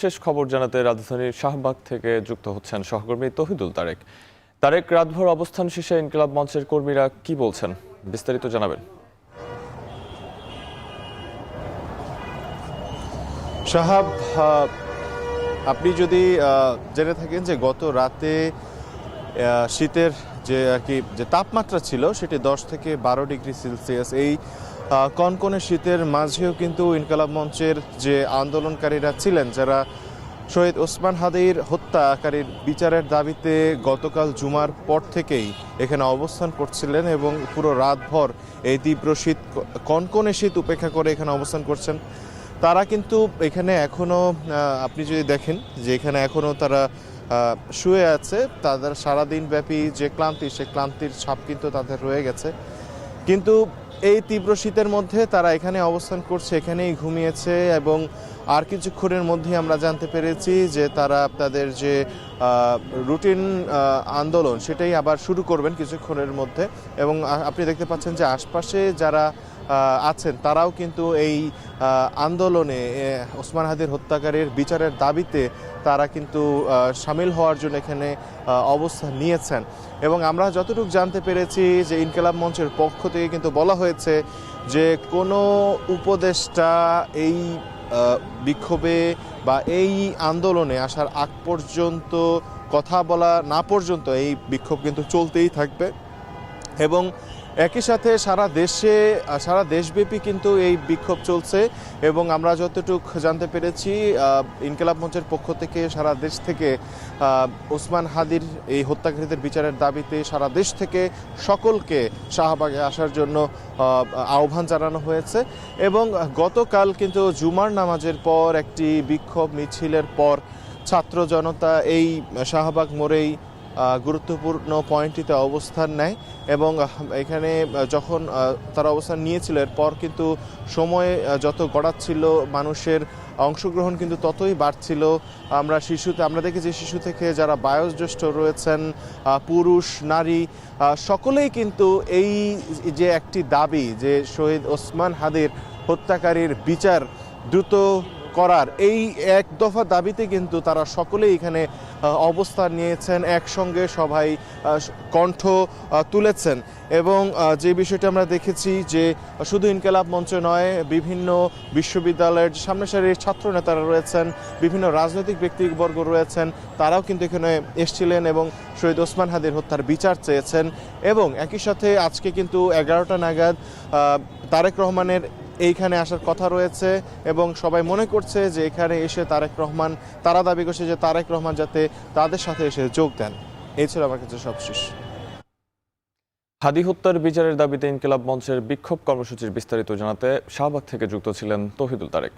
সর্বশেষ খবর জানাতে রাজধানীর শাহবাগ থেকে যুক্ত হচ্ছেন সহকর্মী তৌহিদুল তারেক। তারেক, রাতভর অবস্থান শেষে ইনকিলাব মঞ্চের কর্মীরা কি বলছেন, বিস্তারিত জানাবেন। শাহাব, আপনি যদি জেনে থাকেন যে গত রাতে শীতের যে তাপমাত্রা ছিল সেটি 10 থেকে 12 ডিগ্রি সেলসিয়াস। এই কনকনে শীতের মাঝেও কিন্তু ইনকিলাব মঞ্চের যে আন্দোলনকারীরা ছিলেন, যারা শহীদ ওসমান হাদির হত্যাকারীর বিচারের দাবিতে গতকাল জুমার পর থেকেই এখানে অবস্থান করছিলেন এবং পুরো রাতভর এই তীব্র শীত, কনকনে শীত উপেক্ষা করে এখানে অবস্থান করছেন। তারা কিন্তু এখানে এখনও, আপনি যদি দেখেন যে এখানে এখনও তারা শুয়ে আছে। তাদের সারাদিন ব্যাপী যে ক্লান্তি, সে ক্লান্তির ছাপ কিন্তু তাদের রয়ে গেছে। কিন্তু এই তীব্র শীতের মধ্যে তারা এখানে অবস্থান করছে, এখানেই ঘুমিয়েছে এবং আর কিছুক্ষণের মধ্যেই আমরা জানতে পেরেছি যে তারা তাদের যে রুটিন আন্দোলন সেটাই আবার শুরু করবেন কিছুক্ষণের মধ্যে। এবং আপনি দেখতে পাচ্ছেন যে আশপাশে যারা আছেন তারাও কিন্তু এই আন্দোলনে ওসমান হাদির হত্যাকারীর বিচারের দাবিতে তারা কিন্তু সামিল হওয়ার জন্য এখানে অবস্থান নিয়েছেন। এবং আমরা যতটুকু জানতে পেরেছি যে ইনকিলাব মঞ্চের পক্ষ থেকে কিন্তু বলা হয়েছে যে কোনো উপদেষ্টা এই বিক্ষোভে বা এই আন্দোলনে আসার আগ পর্যন্ত, কথা বলা না পর্যন্ত এই বিক্ষোভ কিন্তু চলতেই থাকবে। এবং একই সাথে সারা দেশব্যাপী কিন্তু এই বিক্ষোভ চলছে। এবং আমরা যতটুকু জানতে পেরেছি ইনকিলাব মঞ্চের পক্ষ থেকে সারা দেশ থেকে ওসমান হাদির এই হত্যাকারীদের বিচারের দাবিতে সারা দেশ থেকে সকলকে শাহবাগে আসার জন্য আহ্বান জানানো হয়েছে। এবং গতকাল কিন্তু জুমার নামাজের পর একটি বিক্ষোভ মিছিলের পর ছাত্র জনতা এই শাহবাগ মোড়েই গুরুত্বপূর্ণ পয়েন্টটিতে অবস্থান নেয়। এবং এখানে যখন তারা অবস্থান নিয়েছিল, এরপর কিন্তু সময় যত গড়াচ্ছিল মানুষের অংশগ্রহণ কিন্তু ততই বাড়ছিল। আমরা দেখেছি শিশু থেকে যারা বয়োজ্যেষ্ঠ রয়েছেন, পুরুষ নারী সকলেই কিন্তু এই যে একটি দাবি যে শহীদ ওসমান হাদির হত্যাকারীর বিচার দ্রুত করার, এই এক দফা দাবিতে কিন্তু তারা সকলেই এখানে অবস্থান নিয়েছেন, একসঙ্গে সবাই কণ্ঠ তুলেছেন। এবং যে বিষয়টি আমরা দেখেছি যে শুধু ইনকিলাব মঞ্চ নয়, বিভিন্ন বিশ্ববিদ্যালয়ের সামনে সারির ছাত্র নেতারা রয়েছেন, বিভিন্ন রাজনৈতিক ব্যক্তিবর্গ রয়েছেন, তারাও কিন্তু এখানে এসেছিলেন এবং শহীদ ওসমান হাদির হত্যার বিচার চেয়েছেন। এবং একই সাথে আজকে কিন্তু 11টা নাগাদ তারেক রহমানের এইখানে আসার কথা রয়েছে এবং সবাই মনে করছে যে এখানে এসে তারা দাবি করছে যে তারেক রহমান যাতে তাদের সাথে এসে যোগ দেন। এই ছিল আমার কাছে সবশেষ। হাদি হত্যার বিচারের দাবিতে ইনকিলাব মঞ্চের বিক্ষোভ কর্মসূচির বিস্তারিত জানাতে শাহবাগ থেকে যুক্ত ছিলেন তৌহিদুল তারেক।